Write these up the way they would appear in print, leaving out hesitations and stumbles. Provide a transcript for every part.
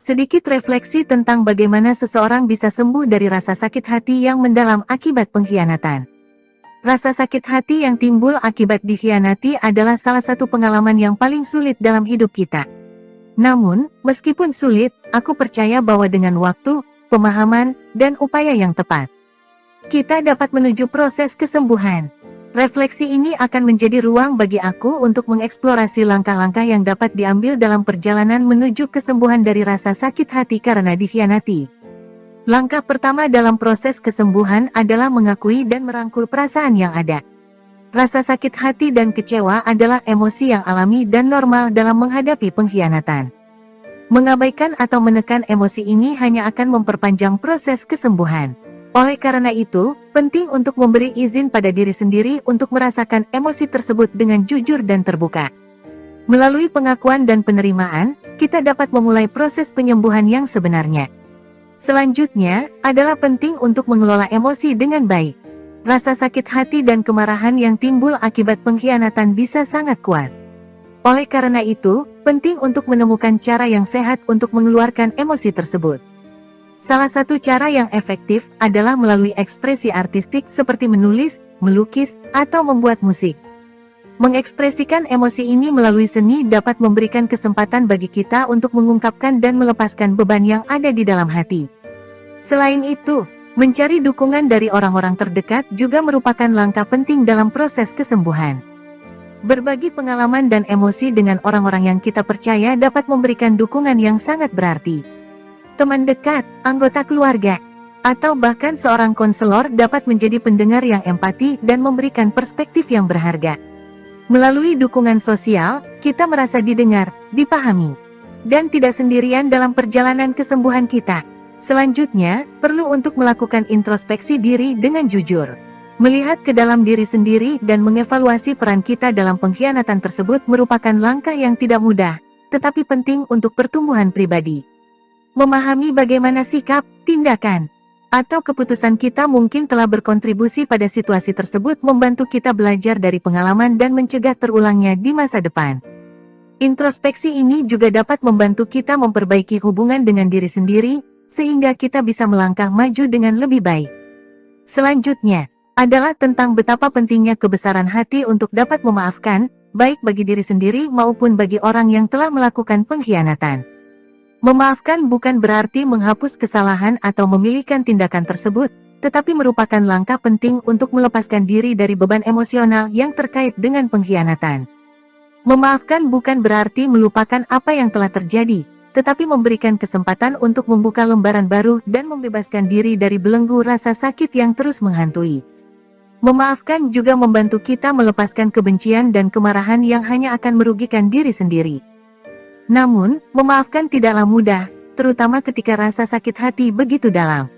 Sedikit refleksi tentang bagaimana seseorang bisa sembuh dari rasa sakit hati yang mendalam akibat pengkhianatan. Rasa sakit hati yang timbul akibat dikhianati adalah salah satu pengalaman yang paling sulit dalam hidup kita. Namun, meskipun sulit, aku percaya bahwa dengan waktu, pemahaman, dan upaya yang tepat, kita dapat menuju proses kesembuhan. Refleksi ini akan menjadi ruang bagi aku untuk mengeksplorasi langkah-langkah yang dapat diambil dalam perjalanan menuju kesembuhan dari rasa sakit hati karena dikhianati. Langkah pertama dalam proses kesembuhan adalah mengakui dan merangkul perasaan yang ada. Rasa sakit hati dan kecewa adalah emosi yang alami dan normal dalam menghadapi pengkhianatan. Mengabaikan atau menekan emosi ini hanya akan memperpanjang proses kesembuhan. Oleh karena itu, penting untuk memberi izin pada diri sendiri untuk merasakan emosi tersebut dengan jujur dan terbuka. Melalui pengakuan dan penerimaan, kita dapat memulai proses penyembuhan yang sebenarnya. Selanjutnya, adalah penting untuk mengelola emosi dengan baik. Rasa sakit hati dan kemarahan yang timbul akibat pengkhianatan bisa sangat kuat. Oleh karena itu, penting untuk menemukan cara yang sehat untuk mengeluarkan emosi tersebut. Salah satu cara yang efektif adalah melalui ekspresi artistik seperti menulis, melukis, atau membuat musik. Mengekspresikan emosi ini melalui seni dapat memberikan kesempatan bagi kita untuk mengungkapkan dan melepaskan beban yang ada di dalam hati. Selain itu, mencari dukungan dari orang-orang terdekat juga merupakan langkah penting dalam proses kesembuhan. Berbagi pengalaman dan emosi dengan orang-orang yang kita percaya dapat memberikan dukungan yang sangat berarti. Teman dekat, anggota keluarga, atau bahkan seorang konselor dapat menjadi pendengar yang empati dan memberikan perspektif yang berharga. Melalui dukungan sosial, kita merasa didengar, dipahami, dan tidak sendirian dalam perjalanan kesembuhan kita. Selanjutnya, perlu untuk melakukan introspeksi diri dengan jujur. Melihat ke dalam diri sendiri dan mengevaluasi peran kita dalam pengkhianatan tersebut merupakan langkah yang tidak mudah, tetapi penting untuk pertumbuhan pribadi. Memahami bagaimana sikap, tindakan, atau keputusan kita mungkin telah berkontribusi pada situasi tersebut membantu kita belajar dari pengalaman dan mencegah terulangnya di masa depan. Introspeksi ini juga dapat membantu kita memperbaiki hubungan dengan diri sendiri, sehingga kita bisa melangkah maju dengan lebih baik. Selanjutnya, adalah tentang betapa pentingnya kebesaran hati untuk dapat memaafkan, baik bagi diri sendiri maupun bagi orang yang telah melakukan pengkhianatan. Memaafkan bukan berarti menghapus kesalahan atau memilihkan tindakan tersebut, tetapi merupakan langkah penting untuk melepaskan diri dari beban emosional yang terkait dengan pengkhianatan. Memaafkan bukan berarti melupakan apa yang telah terjadi, tetapi memberikan kesempatan untuk membuka lembaran baru dan membebaskan diri dari belenggu rasa sakit yang terus menghantui. Memaafkan juga membantu kita melepaskan kebencian dan kemarahan yang hanya akan merugikan diri sendiri. Namun, memaafkan tidaklah mudah, terutama ketika rasa sakit hati begitu dalam.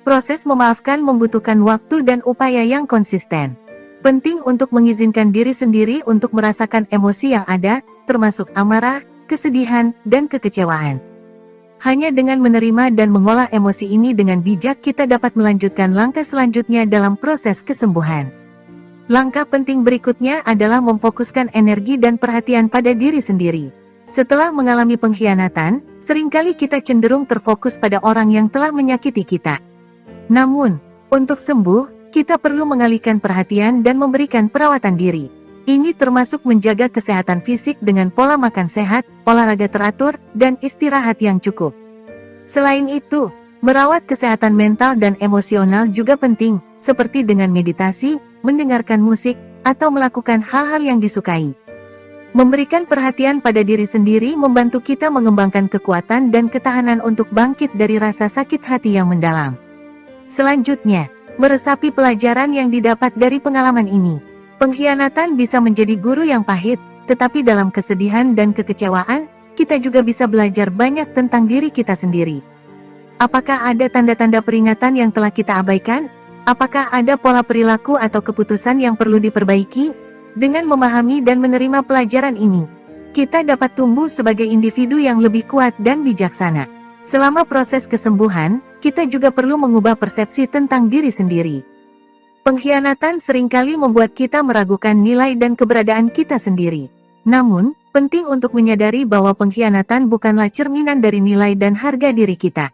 Proses memaafkan membutuhkan waktu dan upaya yang konsisten. Penting untuk mengizinkan diri sendiri untuk merasakan emosi yang ada, termasuk amarah, kesedihan, dan kekecewaan. Hanya dengan menerima dan mengolah emosi ini dengan bijak kita dapat melanjutkan langkah selanjutnya dalam proses kesembuhan. Langkah penting berikutnya adalah memfokuskan energi dan perhatian pada diri sendiri. Setelah mengalami pengkhianatan, seringkali kita cenderung terfokus pada orang yang telah menyakiti kita. Namun, untuk sembuh, kita perlu mengalihkan perhatian dan memberikan perawatan diri. Ini termasuk menjaga kesehatan fisik dengan pola makan sehat, olahraga teratur, dan istirahat yang cukup. Selain itu, merawat kesehatan mental dan emosional juga penting, seperti dengan meditasi, mendengarkan musik, atau melakukan hal-hal yang disukai. Memberikan perhatian pada diri sendiri membantu kita mengembangkan kekuatan dan ketahanan untuk bangkit dari rasa sakit hati yang mendalam. Selanjutnya, meresapi pelajaran yang didapat dari pengalaman ini. Pengkhianatan bisa menjadi guru yang pahit, tetapi dalam kesedihan dan kekecewaan, kita juga bisa belajar banyak tentang diri kita sendiri. Apakah ada tanda-tanda peringatan yang telah kita abaikan? Apakah ada pola perilaku atau keputusan yang perlu diperbaiki? Dengan memahami dan menerima pelajaran ini, kita dapat tumbuh sebagai individu yang lebih kuat dan bijaksana. Selama proses kesembuhan, kita juga perlu mengubah persepsi tentang diri sendiri. Pengkhianatan seringkali membuat kita meragukan nilai dan keberadaan kita sendiri. Namun, Penting untuk menyadari bahwa pengkhianatan bukanlah cerminan dari nilai dan harga diri kita.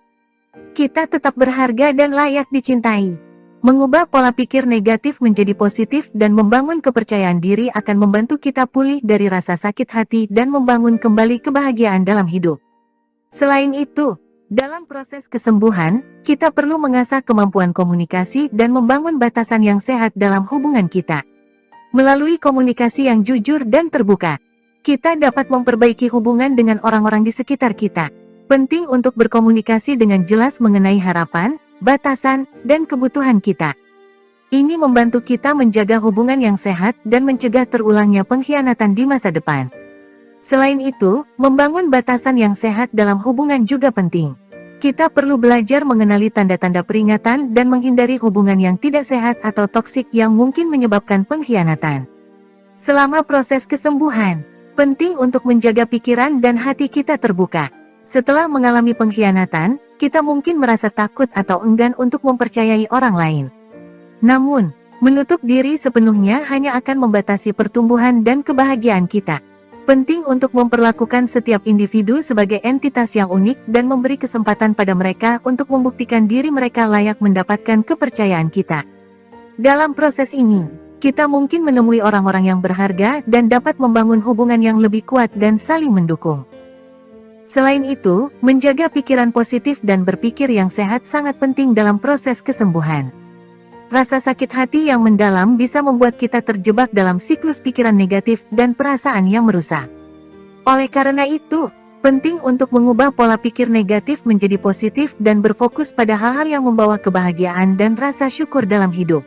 Kita tetap berharga dan layak dicintai. Mengubah pola pikir negatif menjadi positif dan membangun kepercayaan diri akan membantu kita pulih dari rasa sakit hati dan membangun kembali kebahagiaan dalam hidup. Selain itu, dalam proses kesembuhan, kita perlu mengasah kemampuan komunikasi dan membangun batasan yang sehat dalam hubungan kita. Melalui komunikasi yang jujur dan terbuka, kita dapat memperbaiki hubungan dengan orang-orang di sekitar kita. Penting untuk berkomunikasi dengan jelas mengenai harapan, batasan, dan kebutuhan kita. Ini membantu kita menjaga hubungan yang sehat dan mencegah terulangnya pengkhianatan di masa depan. Selain itu, membangun batasan yang sehat dalam hubungan juga penting. Kita perlu belajar mengenali tanda-tanda peringatan dan menghindari hubungan yang tidak sehat atau toksik yang mungkin menyebabkan pengkhianatan. Selama proses kesembuhan, penting untuk menjaga pikiran dan hati kita terbuka. Setelah mengalami pengkhianatan, kita mungkin merasa takut atau enggan untuk mempercayai orang lain. Namun, menutup diri sepenuhnya hanya akan membatasi pertumbuhan dan kebahagiaan kita. Penting untuk memperlakukan setiap individu sebagai entitas yang unik dan memberi kesempatan pada mereka untuk membuktikan diri mereka layak mendapatkan kepercayaan kita. Dalam proses ini, kita mungkin menemui orang-orang yang berharga dan dapat membangun hubungan yang lebih kuat dan saling mendukung. Selain itu, menjaga pikiran positif dan berpikir yang sehat sangat penting dalam proses kesembuhan. Rasa sakit hati yang mendalam bisa membuat kita terjebak dalam siklus pikiran negatif dan perasaan yang merusak. Oleh karena itu, penting untuk mengubah pola pikir negatif menjadi positif dan berfokus pada hal-hal yang membawa kebahagiaan dan rasa syukur dalam hidup.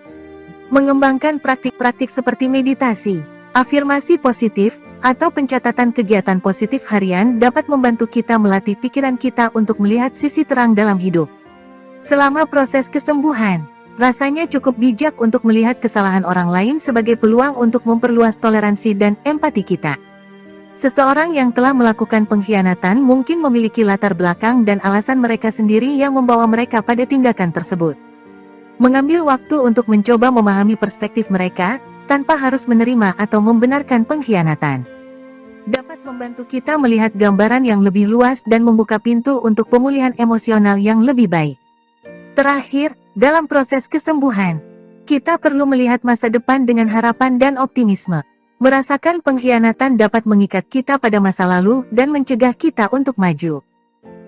Mengembangkan praktik-praktik seperti meditasi, afirmasi positif, atau pencatatan kegiatan positif harian dapat membantu kita melatih pikiran kita untuk melihat sisi terang dalam hidup. Selama proses kesembuhan, rasanya cukup bijak untuk melihat kesalahan orang lain sebagai peluang untuk memperluas toleransi dan empati kita. Seseorang yang telah melakukan pengkhianatan mungkin memiliki latar belakang dan alasan mereka sendiri yang membawa mereka pada tindakan tersebut. Mengambil waktu untuk mencoba memahami perspektif mereka, tanpa harus menerima atau membenarkan pengkhianatan, dapat membantu kita melihat gambaran yang lebih luas dan membuka pintu untuk pemulihan emosional yang lebih baik. Terakhir, dalam proses kesembuhan, kita perlu melihat masa depan dengan harapan dan optimisme. Merasakan pengkhianatan dapat mengikat kita pada masa lalu dan mencegah kita untuk maju.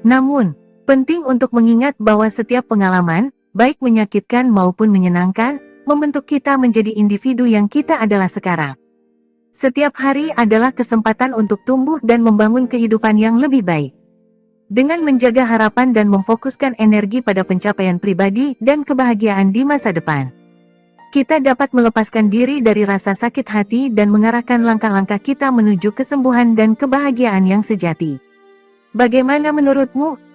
Namun, penting untuk mengingat bahwa setiap pengalaman, baik menyakitkan maupun menyenangkan, membentuk kita menjadi individu yang kita adalah sekarang. Setiap hari adalah kesempatan untuk tumbuh dan membangun kehidupan yang lebih baik. Dengan menjaga harapan dan memfokuskan energi pada pencapaian pribadi dan kebahagiaan di masa depan, kita dapat melepaskan diri dari rasa sakit hati dan mengarahkan langkah-langkah kita menuju kesembuhan dan kebahagiaan yang sejati. Bagaimana menurutmu?